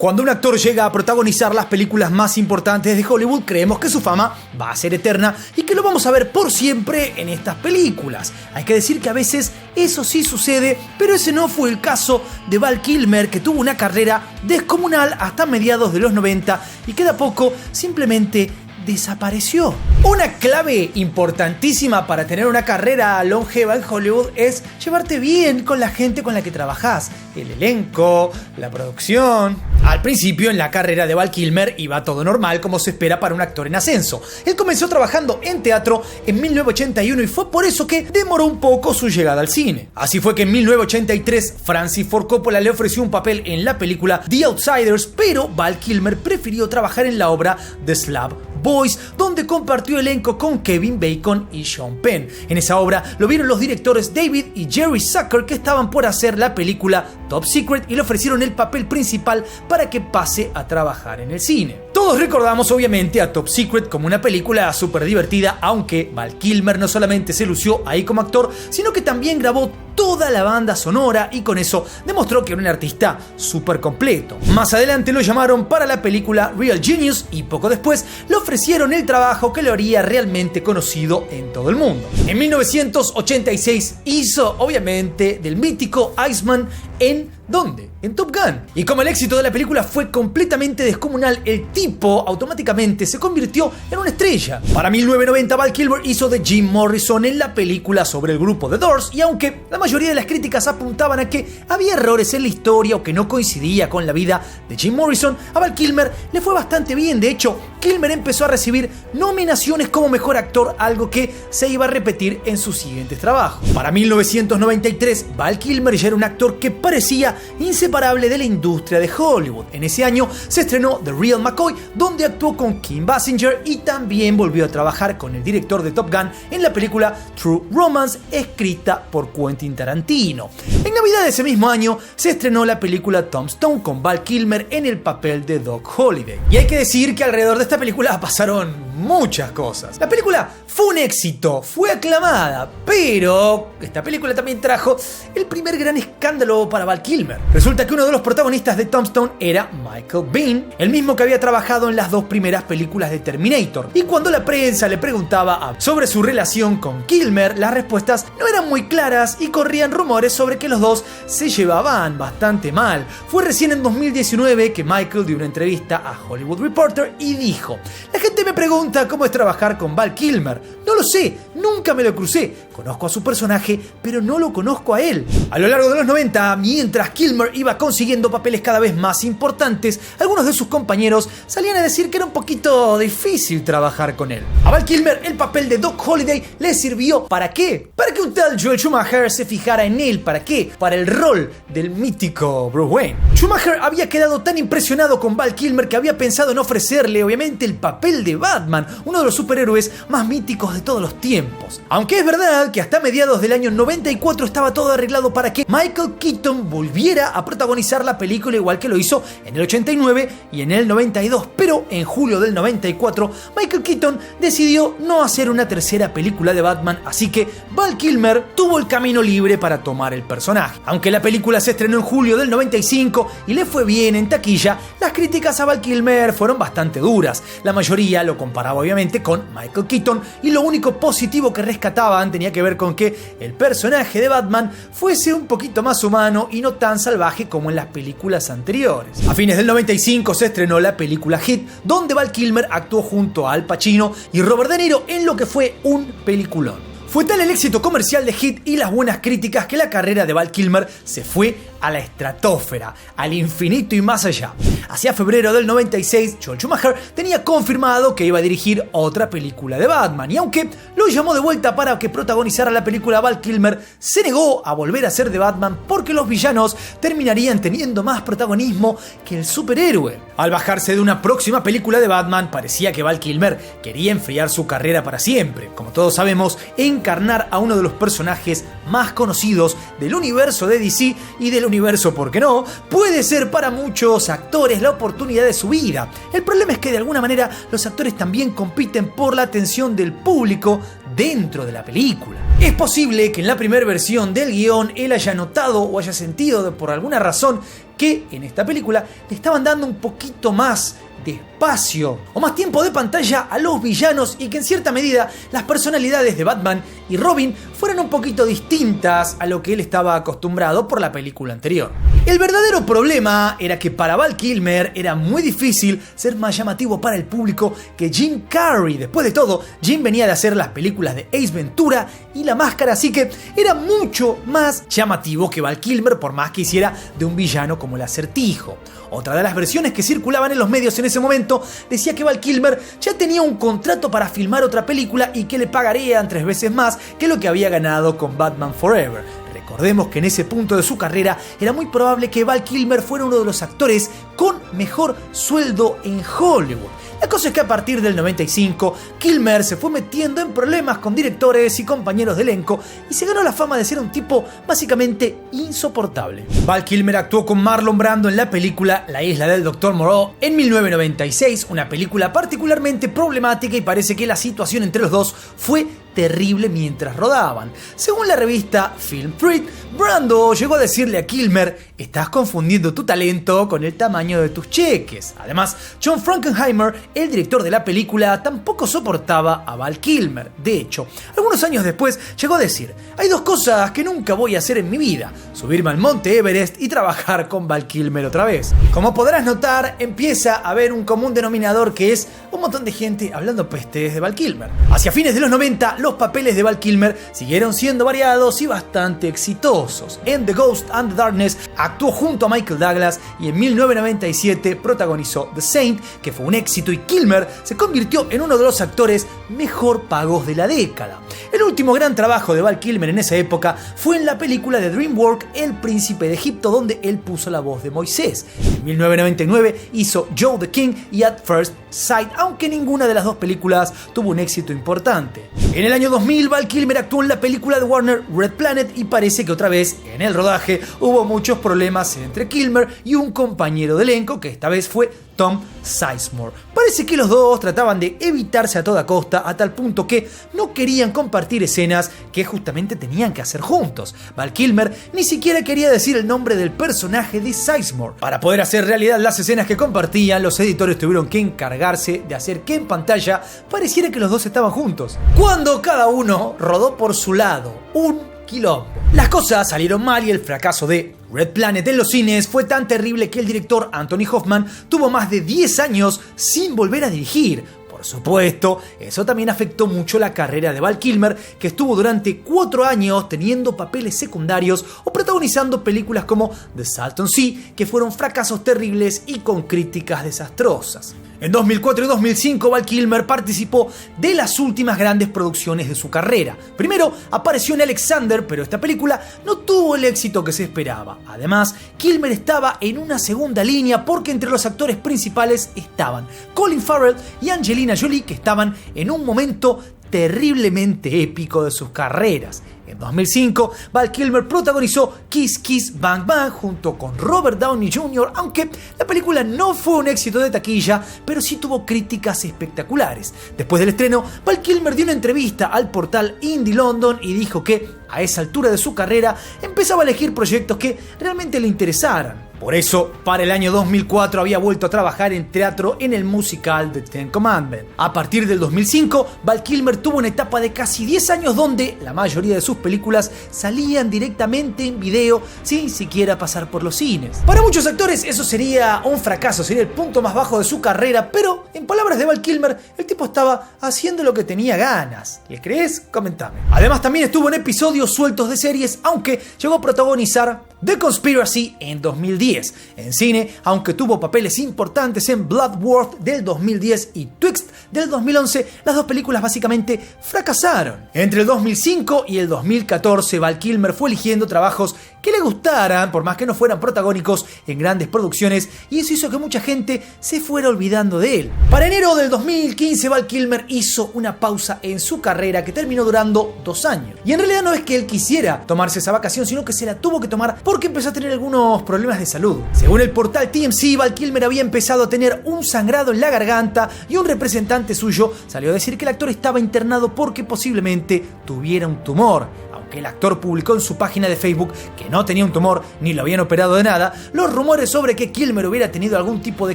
Cuando un actor llega a protagonizar las películas más importantes de Hollywood, creemos que su fama va a ser eterna y que lo vamos a ver por siempre en estas películas. Hay que decir que a veces eso sí sucede, pero ese no fue el caso de Val Kilmer, que tuvo una carrera descomunal hasta mediados de los 90 y que de a poco simplemente desapareció. Una clave importantísima para tener una carrera longeva en Hollywood es llevarte bien con la gente con la que trabajás, el elenco, la producción. Al principio en la carrera de Val Kilmer iba todo normal como se espera para un actor en ascenso. Él comenzó trabajando en teatro en 1981 y fue por eso que demoró un poco su llegada al cine. Así fue que en 1983 Francis Ford Coppola le ofreció un papel en la película The Outsiders, pero Val Kilmer prefirió trabajar en la obra The Slab Boys, donde compartió elenco con Kevin Bacon y Sean Penn. En esa obra lo vieron los directores David y Jerry Zucker, que estaban por hacer la película Top Secret, y le ofrecieron el papel principal para que pase a trabajar en el cine. Todos recordamos obviamente a Top Secret como una película súper divertida, aunque Val Kilmer no solamente se lució ahí como actor, sino que también grabó toda la banda sonora y con eso demostró que era un artista súper completo. Más adelante lo llamaron para la película Real Genius y poco después le ofrecieron el trabajo que lo haría realmente conocido en todo el mundo. En 1986 hizo obviamente del mítico Iceman en ¿dónde? En Top Gun. Y como el éxito de la película fue completamente descomunal, el tipo automáticamente se convirtió en una estrella. Para 1990 Val Kilmer hizo de Jim Morrison en la película sobre el grupo The Doors, y aunque la mayoría de las críticas apuntaban a que había errores en la historia o que no coincidía con la vida de Jim Morrison, a Val Kilmer le fue bastante bien. De hecho, Kilmer empezó a recibir nominaciones como mejor actor, algo que se iba a repetir en sus siguientes trabajos. Para 1993 Val Kilmer ya era un actor que parecía inseparable de la industria de Hollywood. En ese año se estrenó The Real McCoy, donde actuó con Kim Basinger, y también volvió a trabajar con el director de Top Gun en la película True Romance, escrita por Quentin Tarantino. En Navidad de ese mismo año se estrenó la película Tombstone con Val Kilmer en el papel de Doc Holliday. Y hay que decir que alrededor de esta película pasaron muchas cosas. La película fue un éxito, fue aclamada, pero esta película también trajo el primer gran escándalo para Val Kilmer. Resulta que uno de los protagonistas de Tombstone era Michael Biehn, el mismo que había trabajado en las dos primeras películas de Terminator. Y cuando la prensa le preguntaba sobre su relación con Kilmer, las respuestas no eran muy claras y corrían rumores sobre que los dos se llevaban bastante mal. Fue recién en 2019 que Michael dio una entrevista a Hollywood Reporter y dijo: "La gente me pregunta cómo es trabajar con Val Kilmer. No lo sé, nunca me lo crucé. Conozco a su personaje, pero no lo conozco a él". A lo largo de los 90, mientras Kilmer iba consiguiendo papeles cada vez más importantes, algunos de sus compañeros salían a decir que era un poquito difícil trabajar con él. A Val Kilmer el papel de Doc Holliday le sirvió ¿para qué? Para que un tal Joel Schumacher se fijara en él. ¿Para qué? Para el rol del mítico Bruce Wayne. Schumacher había quedado tan impresionado con Val Kilmer que había pensado en ofrecerle obviamente el papel de Batman, uno de los superhéroes más míticos de todos los tiempos. Aunque es verdad que hasta mediados del año 94 estaba todo arreglado para que Michael Keaton volviera a protagonizar la película, igual que lo hizo en el 89 y en el 92, pero en julio del 94 Michael Keaton decidió no hacer una tercera película de Batman, así que Val Kilmer tuvo el camino libre para tomar el personaje. Aunque la película se estrenó en julio del 95 y le fue bien en taquilla, las críticas a Val Kilmer fueron bastante duras. La mayoría lo comparaba obviamente con Michael Keaton, y lo único positivo que rescataban tenía que ver con que el personaje de Batman fuese un poquito más humano y no tan salvaje como en las películas anteriores. A fines del 95 se estrenó la película Hit, donde Val Kilmer actuó junto a Al Pacino y Robert De Niro en lo que fue un peliculón. Fue tal el éxito comercial de Hit y las buenas críticas que la carrera de Val Kilmer se fue a la estratosfera, al infinito y más allá. Hacia febrero del 96, Joel Schumacher tenía confirmado que iba a dirigir otra película de Batman, y aunque lo llamó de vuelta para que protagonizara la película, Val Kilmer se negó a volver a ser de Batman porque los villanos terminarían teniendo más protagonismo que el superhéroe. Al bajarse de una próxima película de Batman, parecía que Val Kilmer quería enfriar su carrera para siempre. Como todos sabemos, encarnar a uno de los personajes más conocidos del universo de DC y del universo, ¿por qué no?, puede ser para muchos actores la oportunidad de su vida. El problema es que de alguna manera los actores también compiten por la atención del público dentro de la película. Es posible que en la primera versión del guión él haya notado o haya sentido por alguna razón que en esta película le estaban dando un poquito más de espacio o más tiempo de pantalla a los villanos y que en cierta medida las personalidades de Batman y Robin fueran un poquito distintas a lo que él estaba acostumbrado por la película anterior. El verdadero problema era que para Val Kilmer era muy difícil ser más llamativo para el público que Jim Carrey. Después de todo, Jim venía de hacer las películas de Ace Ventura y La Máscara, así que era mucho más llamativo que Val Kilmer, por más que hiciera de un villano como el Acertijo. Otra de las versiones que circulaban en los medios en ese momento decía que Val Kilmer ya tenía un contrato para filmar otra película y que le pagarían 3 veces más que lo que había ganado con Batman Forever. Recordemos que en ese punto de su carrera era muy probable que Val Kilmer fuera uno de los actores con mejor sueldo en Hollywood. La cosa es que a partir del 95, Kilmer se fue metiendo en problemas con directores y compañeros de elenco y se ganó la fama de ser un tipo básicamente insoportable. Val Kilmer actuó con Marlon Brando en la película La Isla del Dr. Moreau en 1996, una película particularmente problemática y parece que la situación entre los dos fue terrible mientras rodaban. Según la revista Film Freak, Brando llegó a decirle a Kilmer: estás confundiendo tu talento con el tamaño de tus cheques. Además, John Frankenheimer, el director de la película, tampoco soportaba a Val Kilmer. De hecho, algunos años después llegó a decir: hay 2 cosas que nunca voy a hacer en mi vida: subirme al monte Everest y trabajar con Val Kilmer otra vez. Como podrás notar, empieza a haber un común denominador que es un montón de gente hablando pestes de Val Kilmer. Hacia fines de los 90, los papeles de Val Kilmer siguieron siendo variados y bastante exitosos. En The Ghost and the Darkness actuó junto a Michael Douglas y en 1997 protagonizó The Saint, que fue un éxito, y Kilmer se convirtió en uno de los actores mejor pagos de la década. El último gran trabajo de Val Kilmer en esa época fue en la película de DreamWorks El Príncipe de Egipto, donde él puso la voz de Moisés. En 1999 hizo Joe the King y At First Sight, aunque ninguna de las 2 películas tuvo un éxito importante. En el año 2000, Val Kilmer actuó en la película de Warner Red Planet y parece que otra vez en el rodaje hubo muchos problemas entre Kilmer y un compañero de elenco, que esta vez fue Tom Sizemore. Parece que los dos trataban de evitarse a toda costa, a tal punto que no querían compartir escenas que justamente tenían que hacer juntos. Val Kilmer ni siquiera quería decir el nombre del personaje de Sizemore. Para poder hacer realidad las escenas que compartían, los editores tuvieron que encargarse de hacer que en pantalla pareciera que los dos estaban juntos, cuando cada uno rodó por su lado. Un quilombo. Las cosas salieron mal y el fracaso de Red Planet en los cines fue tan terrible que el director Anthony Hoffman tuvo más de 10 años sin volver a dirigir. Por supuesto, eso también afectó mucho la carrera de Val Kilmer, que estuvo durante 4 años teniendo papeles secundarios o protagonizando películas como The Salton Sea, que fueron fracasos terribles y con críticas desastrosas. En 2004 y 2005, Val Kilmer participó de las últimas grandes producciones de su carrera. Primero apareció en Alexander, pero esta película no tuvo el éxito que se esperaba. Además, Kilmer estaba en una segunda línea porque entre los actores principales estaban Colin Farrell y Angelina Jolie, que estaban en un momento terriblemente épico de sus carreras. En 2005, Val Kilmer protagonizó Kiss Kiss Bang Bang junto con Robert Downey Jr., aunque la película no fue un éxito de taquilla, pero sí tuvo críticas espectaculares. Después del estreno, Val Kilmer dio una entrevista al portal Indie London y dijo que a esa altura de su carrera empezaba a elegir proyectos que realmente le interesaran. Por eso, para el año 2004 había vuelto a trabajar en teatro en el musical The Ten Commandments. A partir del 2005, Val Kilmer tuvo una etapa de casi 10 años donde la mayoría de sus películas salían directamente en video sin siquiera pasar por los cines. Para muchos actores eso sería un fracaso, sería el punto más bajo de su carrera, pero en palabras de Val Kilmer, el tipo estaba haciendo lo que tenía ganas. ¿Le crees? Comentame. Además también estuvo en episodios sueltos de series, aunque llegó a protagonizar The Conspiracy en 2010. En cine, aunque tuvo papeles importantes en Bloodworth del 2010 y Twixt del 2011, las 2 películas básicamente fracasaron. Entre el 2005 y el 2014, Val Kilmer fue eligiendo trabajos que le gustaran, por más que no fueran protagónicos en grandes producciones, y eso hizo que mucha gente se fuera olvidando de él. Para enero del 2015, Val Kilmer hizo una pausa en su carrera que terminó durando 2 años. Y en realidad no es que él quisiera tomarse esa vacación, sino que se la tuvo que tomar porque empezó a tener algunos problemas de salud salud. Según el portal TMZ, Val Kilmer había empezado a tener un sangrado en la garganta y un representante suyo salió a decir que el actor estaba internado porque posiblemente tuviera un tumor. Aunque el actor publicó en su página de Facebook que no tenía un tumor ni lo habían operado de nada, los rumores sobre que Kilmer hubiera tenido algún tipo de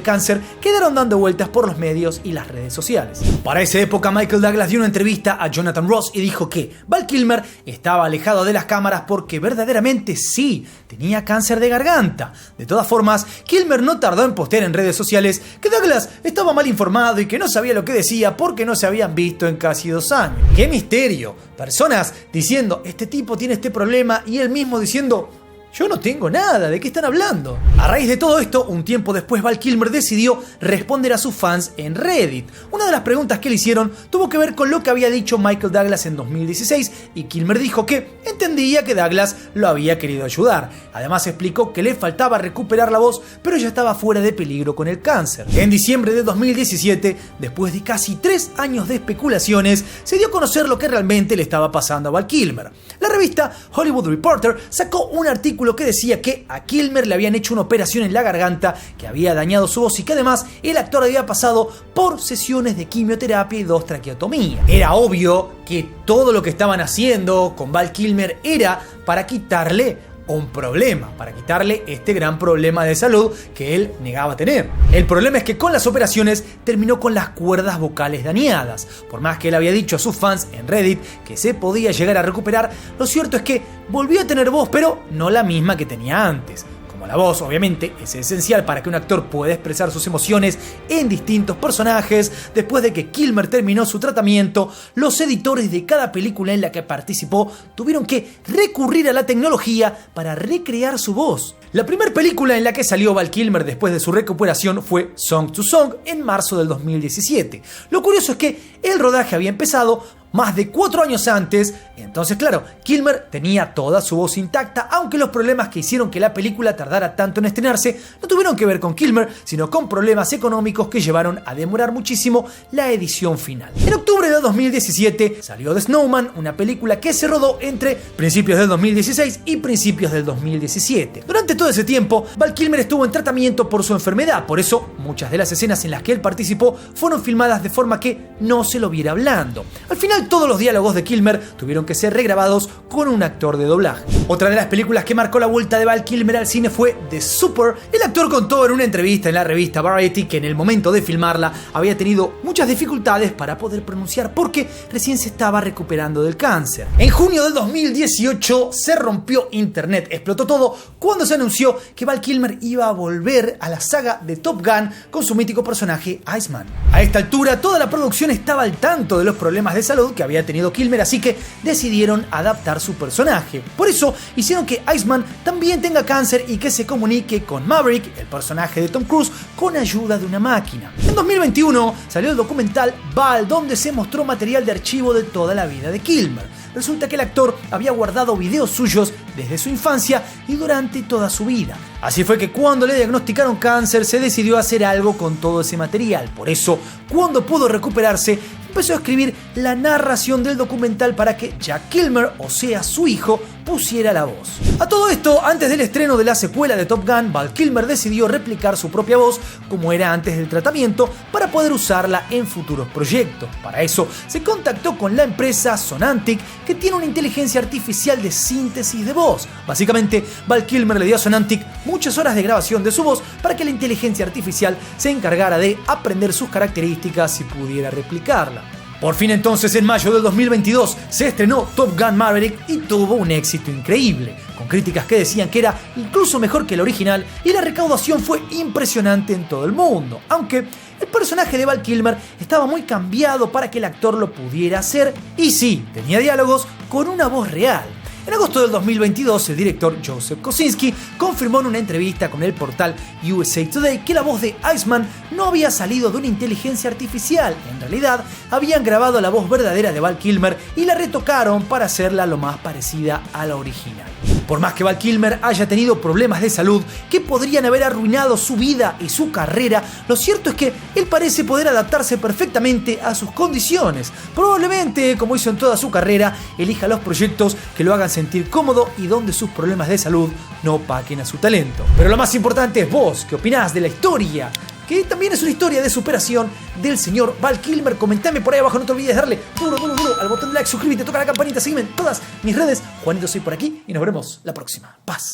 cáncer quedaron dando vueltas por los medios y las redes sociales. Para esa época, Michael Douglas dio una entrevista a Jonathan Ross y dijo que Val Kilmer estaba alejado de las cámaras porque verdaderamente sí tenía cáncer de garganta. De todas formas, Kilmer no tardó en postear en redes sociales que Douglas estaba mal informado y que no sabía lo que decía porque no se habían visto en casi 2 años. ¡Qué misterio! Personas diciendo, este tipo tiene este problema, y él mismo diciendo, yo no tengo nada, ¿de qué están hablando? A raíz de todo esto, un tiempo después Val Kilmer decidió responder a sus fans en Reddit. Una de las preguntas que le hicieron tuvo que ver con lo que había dicho Michael Douglas en 2016 y Kilmer dijo que entendía que Douglas lo había querido ayudar. Además explicó que le faltaba recuperar la voz, pero ya estaba fuera de peligro con el cáncer. En diciembre de 2017, después de casi 3 años de especulaciones, se dio a conocer lo que realmente le estaba pasando a Val Kilmer. La revista Hollywood Reporter sacó un artículo que decía que a Kilmer le habían hecho una operación en la garganta que había dañado su voz y que además el actor había pasado por sesiones de quimioterapia y 2 traqueotomías. Era obvio que todo lo que estaban haciendo con Val Kilmer era para quitarle un problema, para quitarle este gran problema de salud que él negaba tener. El problema es que con las operaciones terminó con las cuerdas vocales dañadas. Por más que él había dicho a sus fans en Reddit que se podía llegar a recuperar, lo cierto es que volvió a tener voz, pero no la misma que tenía antes. La voz, obviamente, es esencial para que un actor pueda expresar sus emociones en distintos personajes. Después de que Kilmer terminó su tratamiento, los editores de cada película en la que participó tuvieron que recurrir a la tecnología para recrear su voz. La primera película en la que salió Val Kilmer después de su recuperación fue Song to Song en marzo del 2017. Lo curioso es que el rodaje había empezado más de 4 años antes, entonces claro, Kilmer tenía toda su voz intacta, aunque los problemas que hicieron que la película tardara tanto en estrenarse no tuvieron que ver con Kilmer, sino con problemas económicos que llevaron a demorar muchísimo la edición final. En octubre de 2017 salió The Snowman, una película que se rodó entre principios del 2016 y principios del 2017. Durante todo ese tiempo, Val Kilmer estuvo en tratamiento por su enfermedad, por eso muchas de las escenas en las que él participó fueron filmadas de forma que no se lo viera hablando. Al final, todos los diálogos de Kilmer tuvieron que ser regrabados con un actor de doblaje. Otra de las películas que marcó la vuelta de Val Kilmer al cine fue The Super. El actor contó en una entrevista en la revista Variety que en el momento de filmarla había tenido muchas dificultades para poder pronunciar porque recién se estaba recuperando del cáncer. En junio del 2018 se rompió internet, explotó todo cuando se anunció que Val Kilmer iba a volver a la saga de Top Gun con su mítico personaje Iceman. A esta altura toda la producción estaba al tanto de los problemas de salud que había tenido Kilmer, así que decidieron adaptar su personaje. Por eso hicieron que Iceman también tenga cáncer y que se comunique con Maverick, el personaje de Tom Cruise, con ayuda de una máquina. En 2021 salió el documental Val, donde se mostró material de archivo de toda la vida de Kilmer. Resulta que el actor había guardado videos suyos desde su infancia y durante toda su vida. Así fue que cuando le diagnosticaron cáncer se decidió hacer algo con todo ese material. Por eso, cuando pudo recuperarse, empezó a escribir la narración del documental para que Jack Kilmer, o sea su hijo, pusiera la voz. A todo esto, antes del estreno de la secuela de Top Gun, Val Kilmer decidió replicar su propia voz como era antes del tratamiento para poder usarla en futuros proyectos. Para eso, se contactó con la empresa Sonantic, que tiene una inteligencia artificial de síntesis de voz. Básicamente, Val Kilmer le dio a Sonantic muchas horas de grabación de su voz para que la inteligencia artificial se encargara de aprender sus características y pudiera replicarla. Por fin entonces, en mayo del 2022, se estrenó Top Gun Maverick y tuvo un éxito increíble, con críticas que decían que era incluso mejor que el original y la recaudación fue impresionante en todo el mundo, aunque el personaje de Val Kilmer estaba muy cambiado para que el actor lo pudiera hacer y sí, tenía diálogos con una voz real. En agosto del 2022, el director Joseph Kosinski confirmó en una entrevista con el portal USA Today que la voz de Iceman no había salido de una inteligencia artificial. En realidad, habían grabado la voz verdadera de Val Kilmer y la retocaron para hacerla lo más parecida a la original. Por más que Val Kilmer haya tenido problemas de salud que podrían haber arruinado su vida y su carrera, lo cierto es que él parece poder adaptarse perfectamente a sus condiciones. Probablemente, como hizo en toda su carrera, elija los proyectos que lo hagan sentir cómodo y donde sus problemas de salud no opaquen a su talento. Pero lo más importante es vos, ¿qué opinás de la historia? Que también es una historia de superación del señor Val Kilmer. Comentame por ahí abajo, no te olvides de darle duro al botón de like, suscríbete, toca la campanita, sígueme en todas mis redes. Juanito soy por aquí y nos veremos la próxima. Paz.